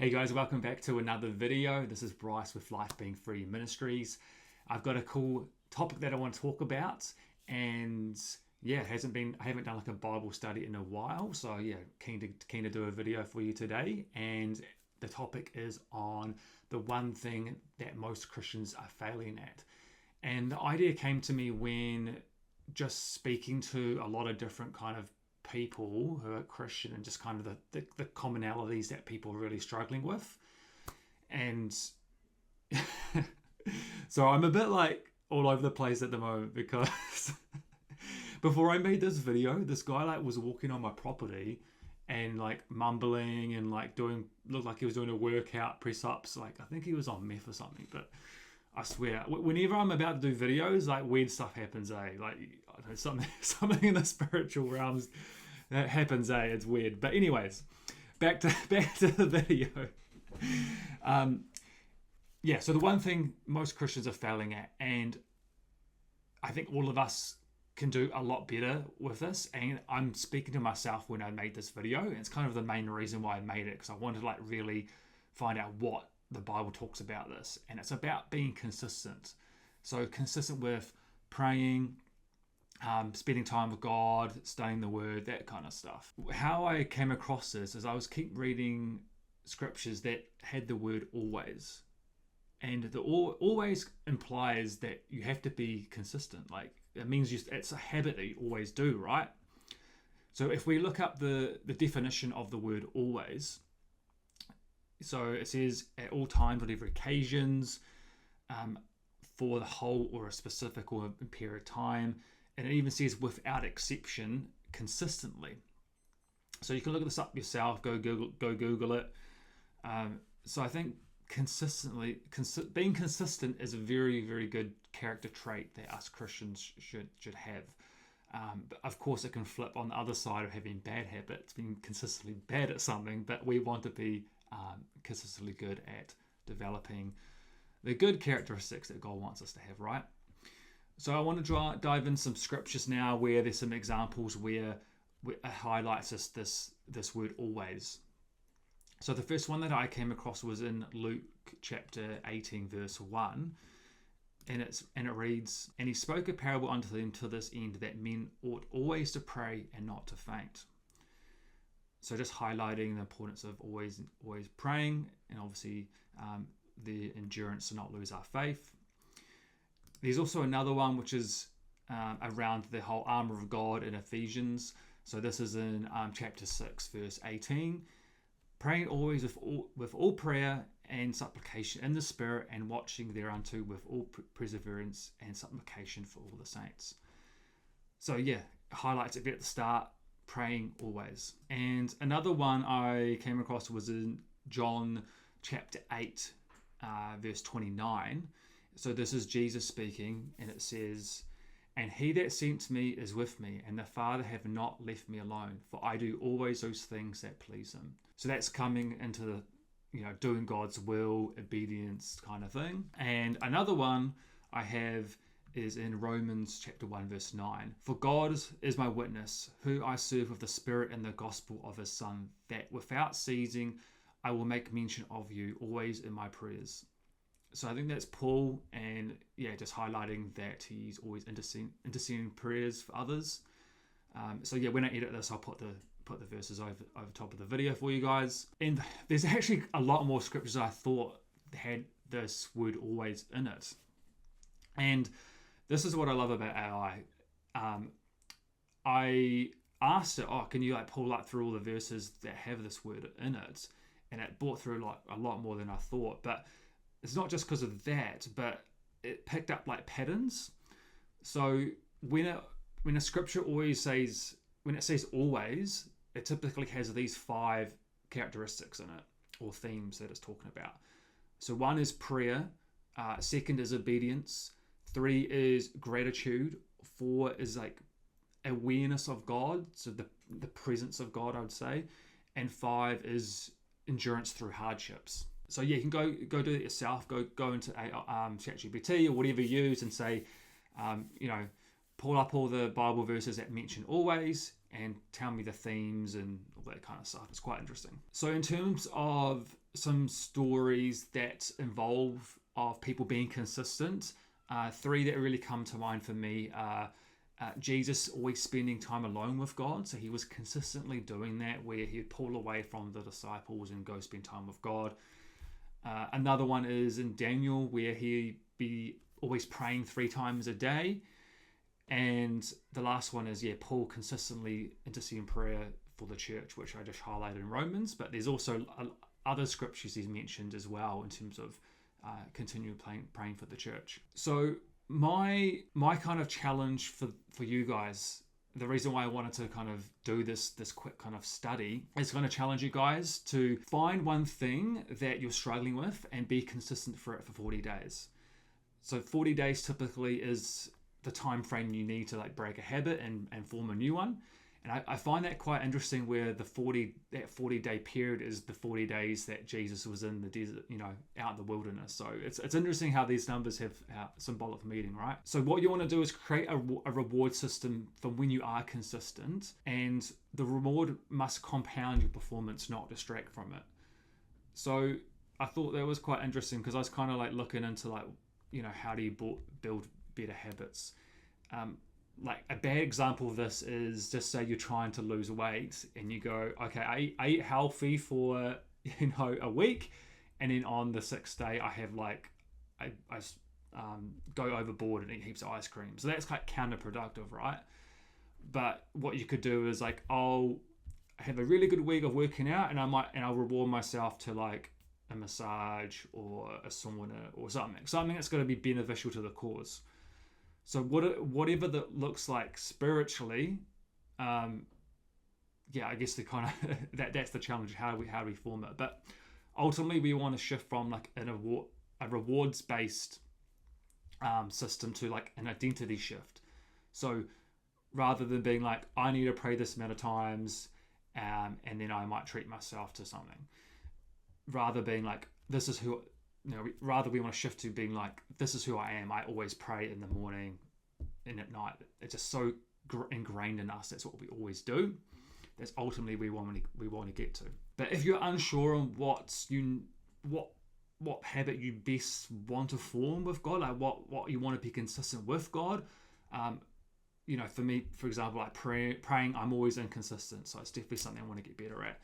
Hey guys, welcome back to another video. This is Bryce with Life Being Free Ministries. I've got a cool topic that I want to talk about, and I haven't done like a Bible study in a while, so keen to do a video for you today. And the topic is on the one thing that most Christians are failing at. And the idea came to me when just speaking to a lot of different kind of people who are Christian and just kind of the commonalities that people are really struggling with. And so I'm a bit like all over the place at the moment because before I made this video, this guy was walking on my property and mumbling and looked like he was doing a workout, press ups. I think he was on meth or something, but I swear, whenever I'm about to do videos, weird stuff happens, I don't know, something in the spiritual realms that happens, It's weird. But anyways, back to the video. So the one thing most Christians are failing at, and I think all of us can do a lot better with this, and I'm speaking to myself when I made this video, and it's kind of the main reason why I made it, because I wanted to really find out what the Bible talks about this, and it's about being consistent. So consistent with praying, spending time with God, studying the Word, that kind of stuff. How I came across this is I was keep reading scriptures that had the word always, and the always implies that you have to be consistent. It means it's a habit that you always do, right? So if we look up the definition of the word always, so it says at all times, whatever occasions, for the whole or a specific or a period of time. And it even says without exception, consistently. So you can look this up yourself, go Google it. So I think being consistent is a very, very good character trait that us Christians should have. But of course, it can flip on the other side of having bad habits, being consistently bad at something, but we want to be consistently good at developing the good characteristics that God wants us to have, right? So I want to dive in some scriptures now where there's some examples where it highlights this word always. So the first one that I came across was in Luke chapter 18 verse 1, and it reads, "And he spoke a parable unto them to this end, that men ought always to pray and not to faint." So just highlighting the importance of always praying, and obviously the endurance to not lose our faith. There's also another one which is around the whole armor of God in Ephesians. So this is in chapter 6 verse 18. "Praying always with all prayer and supplication in the Spirit, and watching thereunto with all perseverance and supplication for all the saints." So highlights it at the start, praying always. And another one I came across was in John chapter 8 verse 29. So this is Jesus speaking, and it says, "And he that sent me is with me, and the Father have not left me alone, for I do always those things that please him." So that's coming into the doing God's will, obedience kind of thing. And another one I have is in Romans chapter 1 verse 9. "For God is my witness, who I serve with the Spirit and the gospel of his Son, that without ceasing I will make mention of you always in my prayers." So I think that's Paul, and just highlighting that he's always interceding prayers for others. When I edit this, I'll put the verses over top of the video for you guys. And there's actually a lot more scriptures I thought had this word always in it. And this is what I love about AI. I asked it, can you pull up through all the verses that have this word in it? And it brought through a lot more than I thought. But it's not just because of that, but it picked up patterns. So when a scripture says always, it typically has these 5 characteristics in it, or themes that it's talking about. So 1 is prayer, 2nd is obedience, 3 is gratitude, 4 is awareness of God, so the presence of God, I would say, and 5 is endurance through hardships. So you can go do it yourself. Go into ChatGPT or whatever you use and say, pull up all the Bible verses that mention always and tell me the themes and all that kind of stuff. It's quite interesting. So in terms of some stories that involve of people being consistent, three that really come to mind for me are Jesus always spending time alone with God. So he was consistently doing that, where he'd pull away from the disciples and go spend time with God. Another one is in Daniel, where he'd be always praying 3 times a day. And the last one is, Paul consistently interceding prayer for the church, which I just highlighted in Romans. But there's also other scriptures he's mentioned as well in terms of continuing praying for the church. So my kind of challenge for you guys, the reason why I wanted to kind of do this quick kind of study is going to challenge you guys to find one thing that you're struggling with and be consistent for it for 40 days. So 40 days typically is the time frame you need to like break a habit and form a new one. And I find that quite interesting, where that 40-day period is the 40 days that Jesus was in the desert, out in the wilderness. So it's interesting how these numbers have symbolic meaning, right? So what you want to do is create a reward system for when you are consistent, and the reward must compound your performance, not distract from it. So I thought that was quite interesting, because I was kind of like looking into like, how do you build better habits? Like a bad example of this is, just say you're trying to lose weight and you go, okay, I eat healthy for a week, and then on the 6th day I have like I go overboard and eat heaps of ice cream. So that's like counterproductive, right? But what you could do is like, I'll have a really good week of working out, and I'll reward myself to like a massage or a sauna or something that's going to be beneficial to the cause. So whatever that looks like spiritually, I guess the kind of that's the challenge. How do we form it? But ultimately, we want to shift from like a rewards based system to like an identity shift. So rather than being like, I need to pray this amount of times, and then I might treat myself to something, rather being like, this is who. Rather we want to shift to being like, this is who I am. I always pray in the morning and at night. It's just so ingrained in us. That's what we always do. That's ultimately we want to get to. But if you're unsure on what habit you best want to form with God, like what you want to be consistent with God, for me, for example, like praying, I'm always inconsistent. So it's definitely something I want to get better at.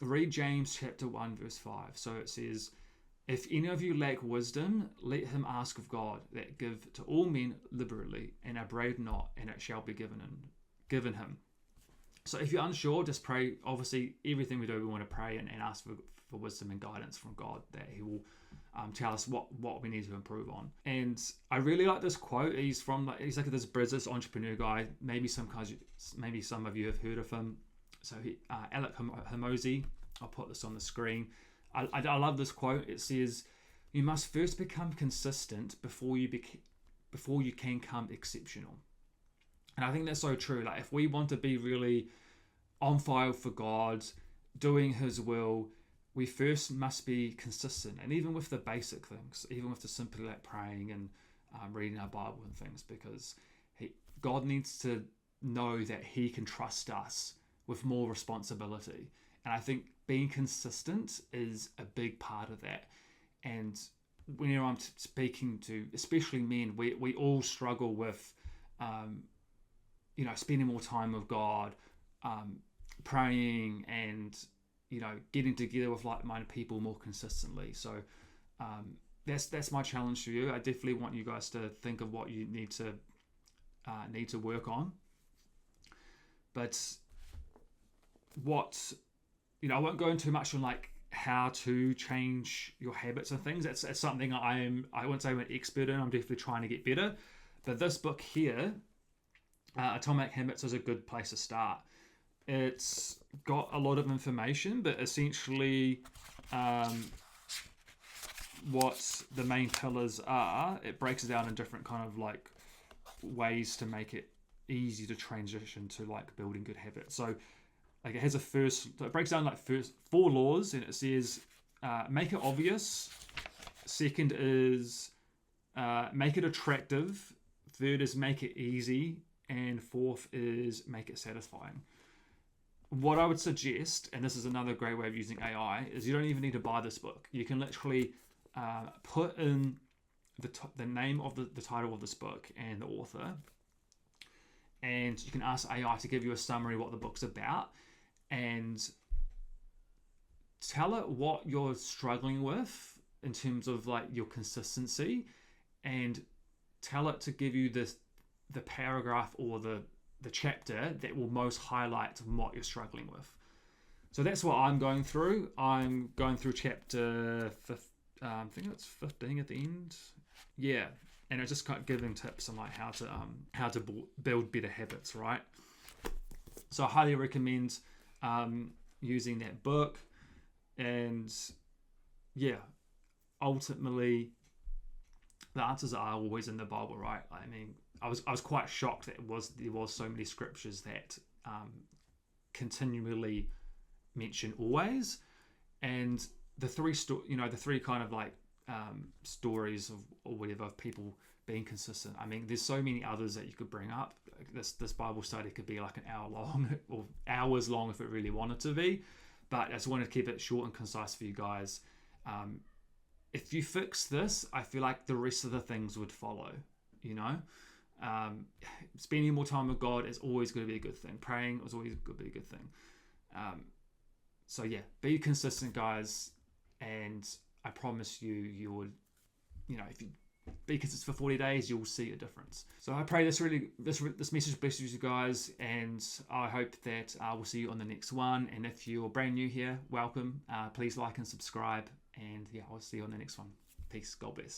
Read James chapter 1 verse 5. So it says, if any of you lack wisdom, let him ask of God, that give to all men liberally, and upbraid not, and it shall be given him. So if you're unsure, just pray. Obviously, everything we do, we want to pray and ask for wisdom and guidance from God, that he will tell us what we need to improve on. And I really like this quote. He's like this British entrepreneur guy. Maybe some of you have heard of him. So Alec Hormozi. I'll put this on the screen. I love this quote. It says, you must first become consistent before you can become exceptional. And I think that's so true. Like if we want to be really on fire for God, doing his will, we first must be consistent. And even with the basic things, even with the simply like praying and reading our Bible and things, because God needs to know that he can trust us with more responsibility. And I think being consistent is a big part of that. And when I'm speaking to, especially men, we all struggle with, spending more time with God, praying, and getting together with like-minded people more consistently. So that's my challenge to you. I definitely want you guys to think of what you need to work on. But I won't go into much on like how to change your habits and things. That's something I wouldn't say I'm an expert in. I'm definitely trying to get better. But this book here, Atomic Habits, is a good place to start. It's got a lot of information, but essentially what the main pillars are, it breaks it down in different kind of like ways to make it easy to transition to like building good habits. So like it breaks down like first 4 laws, and it says make it obvious. Second is make it attractive. Third is make it easy. And fourth is make it satisfying. What I would suggest, and this is another great way of using AI, is you don't even need to buy this book. You can literally put in the name of the title of this book and the author, and you can ask AI to give you a summary of what the book's about, and tell it what you're struggling with in terms of like your consistency, and tell it to give you the paragraph or the chapter that will most highlight what you're struggling with. So that's what I'm going through. I'm going through chapter I think it's 15 at the end. Yeah, and it's just kind of giving tips on like how to build better habits, right? So I highly recommend using that book. And yeah, ultimately the answers are always in the Bible, right? I mean, I was quite shocked that there was so many scriptures that continually mention always, and the three kind of like stories of or whatever of people being consistent. I mean, there's so many others that you could bring up. This Bible study could be like an hour long or hours long if it really wanted to be, but I just wanted to keep it short and concise for you guys. If you fix this, I feel like the rest of the things would follow, you know. Spending more time with God is always going to be a good thing. Praying is always going to be a good thing. So yeah, be consistent, guys, and I promise you would, if you be consistent for 40 days, you'll see a difference. So I pray this message blesses you guys, and I hope that we'll see you on the next one. And if you're brand new here, welcome. Please like and subscribe, and yeah, I'll see you on the next one. Peace. God bless.